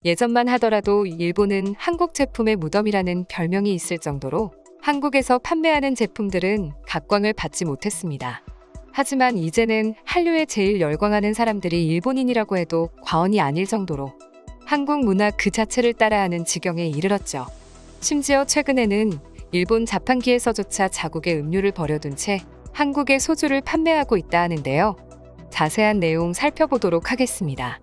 예전만 하더라도 일본은 한국 제품의 무덤이라는 별명이 있을 정도로 한국에서 판매하는 제품들은 각광을 받지 못했습니다. 하지만 이제는 한류에 제일 열광하는 사람들이 일본인이라고 해도 과언이 아닐 정도로 한국 문화 그 자체를 따라하는 지경에 이르렀죠. 심지어 최근에는 일본 자판기에서조차 자국의 음료를 버려둔 채 한국의 소주를 판매하고 있다 하는데요. 자세한 내용 살펴보도록 하겠습니다.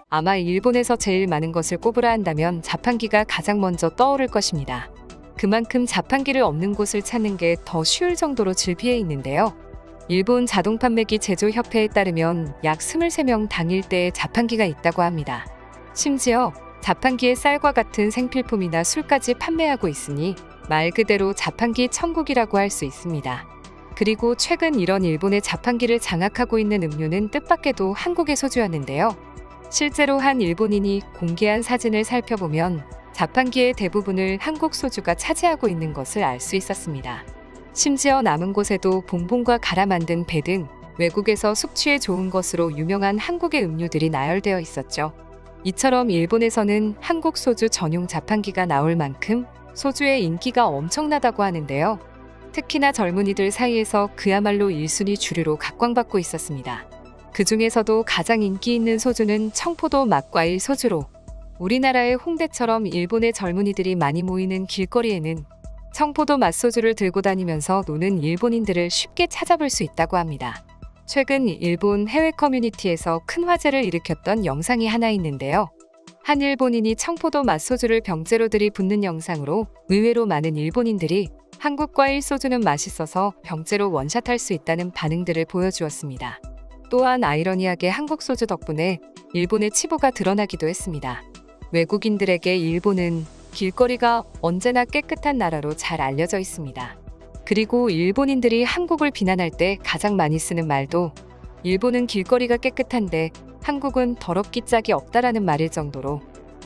아마 일본에서 제일 많은 것을 꼽으라 한다면 자판기가 가장 먼저 떠오를 것입니다. 그만큼 자판기를 없는 곳을 찾는 게 더 쉬울 정도로 질비해 있는데요. 일본 자동판매기 제조협회에 따르면 약 23명 당일대에 자판기가 있다고 합니다. 심지어 자판기에 쌀과 같은 생필품이나 술까지 판매하고 있으니 말 그대로 자판기 천국이라고 할 수 있습니다. 그리고 최근 이런 일본의 자판기를 장악하고 있는 음료는 뜻밖에도 한국의 소주였는데요. 실제로 한 일본인이 공개한 사진을 살펴보면 자판기의 대부분을 한국 소주가 차지하고 있는 것을 알 수 있었습니다. 심지어 남은 곳에도 봉봉과 갈아 만든 배 등 외국에서 숙취에 좋은 것으로 유명한 한국의 음료들이 나열되어 있었죠. 이처럼 일본에서는 한국 소주 전용 자판기가 나올 만큼 소주의 인기가 엄청나다고 하는데요. 특히나 젊은이들 사이에서 그야말로 1순위 주류로 각광받고 있었습니다. 그 중에서도 가장 인기 있는 소주는 청포도 맛과일 소주로 우리나라의 홍대처럼 일본의 젊은이들이 많이 모이는 길거리에는 청포도 맛소주를 들고 다니면서 노는 일본인들을 쉽게 찾아볼 수 있다고 합니다. 최근 일본 해외 커뮤니티에서 큰 화제를 일으켰던 영상이 하나 있는데요. 한 일본인이 청포도 맛소주를 병째로 들이붓는 영상으로 의외로 많은 일본인들이 한국 과일 소주는 맛있어서 병째로 원샷할 수 있다는 반응들을 보여주었습니다. 또한 아이러니하게 한국 소주 덕분에 일본의 치부가 드러나기도 했습니다. 외국인들에게 일본은 길거리가 언제나 깨끗한 나라로 잘 알려져 있습니다. 그리고 일본인들이 한국을 비난할 때 가장 많이 쓰는 말도 일본은 길거리가 깨끗한데 한국은 더럽기 짝이 없다라는 말일 정도로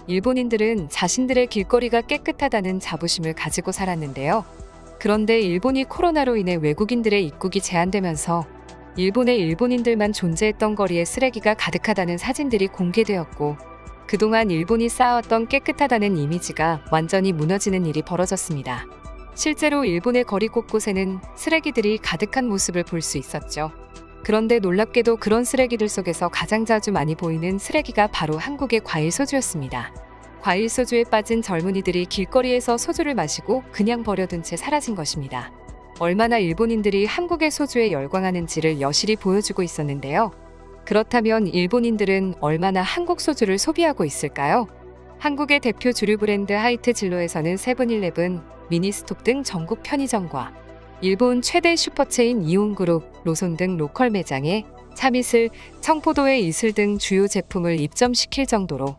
일본인들은 자신들의 길거리가 깨끗하다는 자부심을 가지고 살았는데요. 그런데 일본이 코로나로 인해 외국인들의 입국이 제한되면서 일본의 일본인들만 존재했던 거리에 쓰레기가 가득하다는 사진들이 공개되었고 그동안 일본이 쌓아왔던 깨끗하다는 이미지가 완전히 무너지는 일이 벌어졌습니다. 실제로 일본의 거리 곳곳에는 쓰레기들이 가득한 모습을 볼 수 있었죠. 그런데 놀랍게도 그런 쓰레기들 속에서 가장 자주 많이 보이는 쓰레기가 바로 한국의 과일 소주였습니다. 과일 소주에 빠진 젊은이들이 길거리에서 소주를 마시고 그냥 버려둔 채 사라진 것입니다. 얼마나 일본인들이 한국의 소주에 열광하는지를 여실히 보여주고 있었는데요. 그렇다면 일본인들은 얼마나 한국 소주를 소비하고 있을까요? 한국의 대표 주류 브랜드 하이트 진로에서는 세븐일레븐, 미니스톱 등 전국 편의점과 일본 최대 슈퍼체인 이온그룹, 로손 등 로컬 매장에 참이슬, 청포도의 이슬 등 주요 제품을 입점시킬 정도로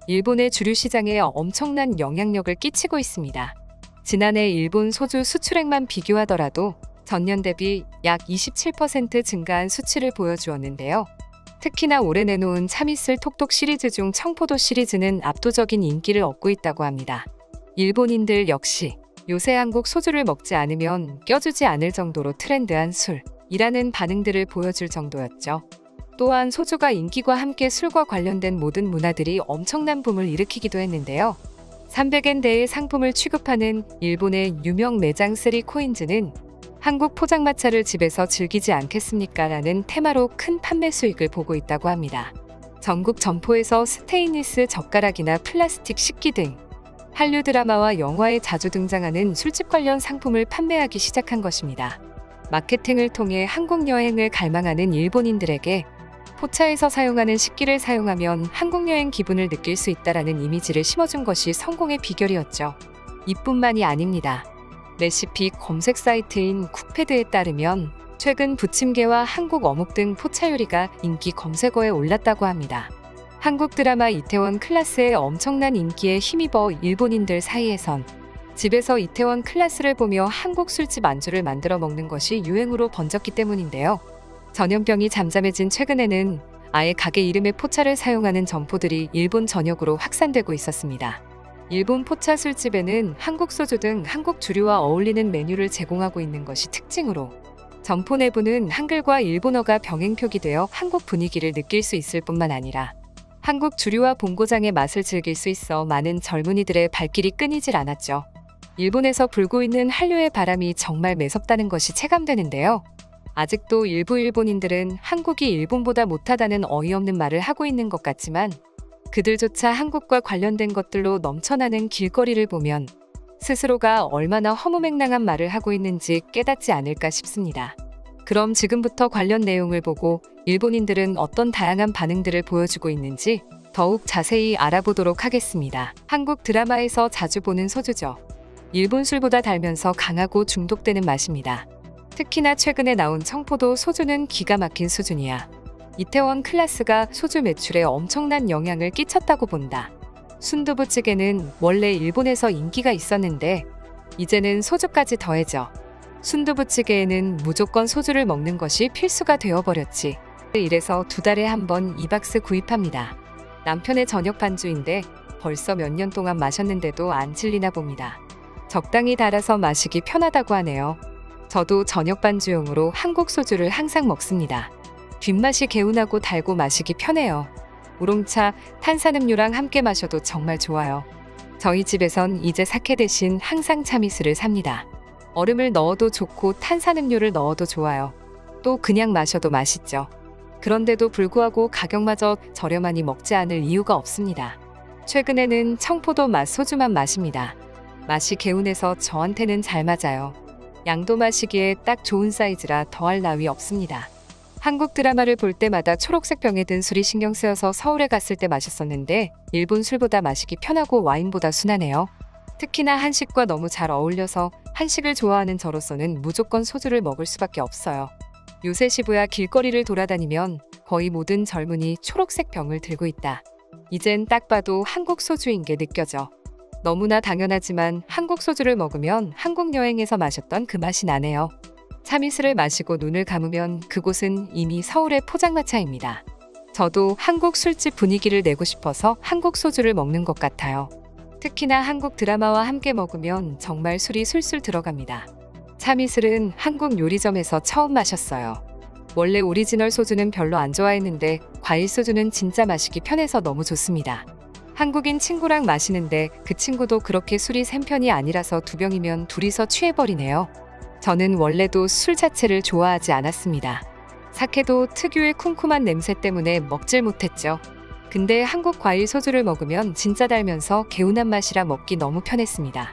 일본의 주류 시장에 엄청난 영향력을 끼치고 있습니다. 지난해 일본 소주 수출액만 비교하더라도 전년 대비 약 27% 증가한 수치를 보여주었는데요. 특히나 올해 내놓은 참이슬 톡톡 시리즈 중 청포도 시리즈는 압도적인 인기를 얻고 있다고 합니다. 일본인들 역시 요새 한국 소주를 먹지 않으면 껴주지 않을 정도로 트렌드한 술이라는 반응들을 보여줄 정도였죠. 또한 소주가 인기와 함께 술과 관련된 모든 문화들이 엄청난 붐을 일으키기도 했는데요. 300엔대의 상품을 취급하는 일본의 유명 매장 3코인즈는 한국 포장마차를 집에서 즐기지 않겠습니까? 라는 테마로 큰 판매 수익을 보고 있다고 합니다. 전국 점포에서 스테인리스 젓가락이나 플라스틱 식기 등 한류 드라마와 영화에 자주 등장하는 술집 관련 상품을 판매하기 시작한 것입니다. 마케팅을 통해 한국 여행을 갈망하는 일본인들에게 포차에서 사용하는 식기를 사용하면 한국 여행 기분을 느낄 수 있다라는 이미지를 심어준 것이 성공의 비결이었죠. 이뿐만이 아닙니다. 레시피 검색 사이트인 쿡패드에 따르면 최근 부침개와 한국 어묵 등 포차 요리가 인기 검색어에 올랐다고 합니다. 한국 드라마 이태원 클라스의 엄청난 인기에 힘입어 일본인들 사이에선 집에서 이태원 클라스를 보며 한국 술집 안주를 만들어 먹는 것이 유행으로 번졌기 때문인데요. 전염병이 잠잠해진 최근에는 아예 가게 이름의 포차를 사용하는 점포들이 일본 전역으로 확산되고 있었습니다. 일본 포차 술집에는 한국 소주 등 한국 주류와 어울리는 메뉴를 제공하고 있는 것이 특징으로 점포 내부는 한글과 일본어가 병행 표기되어 한국 분위기를 느낄 수 있을 뿐만 아니라 한국 주류와 본고장의 맛을 즐길 수 있어 많은 젊은이들의 발길이 끊이질 않았죠. 일본에서 불고 있는 한류의 바람이 정말 매섭다는 것이 체감되는데요. 아직도 일부 일본인들은 한국이 일본보다 못하다는 어이없는 말을 하고 있는 것 같지만 그들조차 한국과 관련된 것들로 넘쳐나는 길거리를 보면 스스로가 얼마나 허무맹랑한 말을 하고 있는지 깨닫지 않을까 싶습니다. 그럼 지금부터 관련 내용을 보고 일본인들은 어떤 다양한 반응들을 보여주고 있는지 더욱 자세히 알아보도록 하겠습니다. 한국 드라마에서 자주 보는 소주죠. 일본 술보다 달면서 강하고 중독되는 맛입니다. 특히나 최근에 나온 청포도 소주는 기가 막힌 수준이야. 이태원 클라스가 소주 매출에 엄청난 영향을 끼쳤다고 본다. 순두부찌개는 원래 일본에서 인기가 있었는데 이제는 소주까지 더해져 순두부찌개에는 무조건 소주를 먹는 것이 필수가 되어버렸지. 이래서 2달에 한 번 2박스 구입합니다. 남편의 저녁 반주인데 벌써 몇 년 동안 마셨는데도 안 질리나 봅니다. 적당히 달아서 마시기 편하다고 하네요. 저도 저녁 반주용으로 한국 소주를 항상 먹습니다. 뒷맛이 개운하고 달고 마시기 편해요. 우롱차, 탄산음료랑 함께 마셔도 정말 좋아요. 저희 집에선 이제 사케 대신 항상 참이슬을 삽니다. 얼음을 넣어도 좋고 탄산음료를 넣어도 좋아요. 또 그냥 마셔도 맛있죠. 그런데도 불구하고 가격마저 저렴하니 먹지 않을 이유가 없습니다. 최근에는 청포도 맛 소주만 마십니다. 맛이 개운해서 저한테는 잘 맞아요. 양도 마시기에 딱 좋은 사이즈라 더할 나위 없습니다. 한국 드라마를 볼 때마다 초록색 병에 든 술이 신경 쓰여서 서울에 갔을 때 마셨었는데 일본 술보다 마시기 편하고 와인보다 순하네요. 특히나 한식과 너무 잘 어울려서 한식을 좋아하는 저로서는 무조건 소주를 먹을 수밖에 없어요. 요새 시부야 길거리를 돌아다니면 거의 모든 젊은이 초록색 병을 들고 있다. 이젠 딱 봐도 한국 소주인 게 느껴져. 너무나 당연하지만 한국 소주를 먹으면 한국 여행에서 마셨던 그 맛이 나네요. 참이슬을 마시고 눈을 감으면 그곳은 이미 서울의 포장마차입니다. 저도 한국 술집 분위기를 내고 싶어서 한국 소주를 먹는 것 같아요. 특히나 한국 드라마와 함께 먹으면 정말 술이 술술 들어갑니다. 참이슬은 한국 요리점에서 처음 마셨어요. 원래 오리지널 소주는 별로 안 좋아했는데 과일 소주는 진짜 마시기 편해서 너무 좋습니다. 한국인 친구랑 마시는데 그 친구도 그렇게 술이 센 편이 아니라서 2병이면 둘이서 취해버리네요. 저는 원래도 술 자체를 좋아하지 않았습니다. 사케도 특유의 쿰쿰한 냄새 때문에 먹질 못했죠. 근데 한국 과일 소주를 먹으면 진짜 달면서 개운한 맛이라 먹기 너무 편했습니다.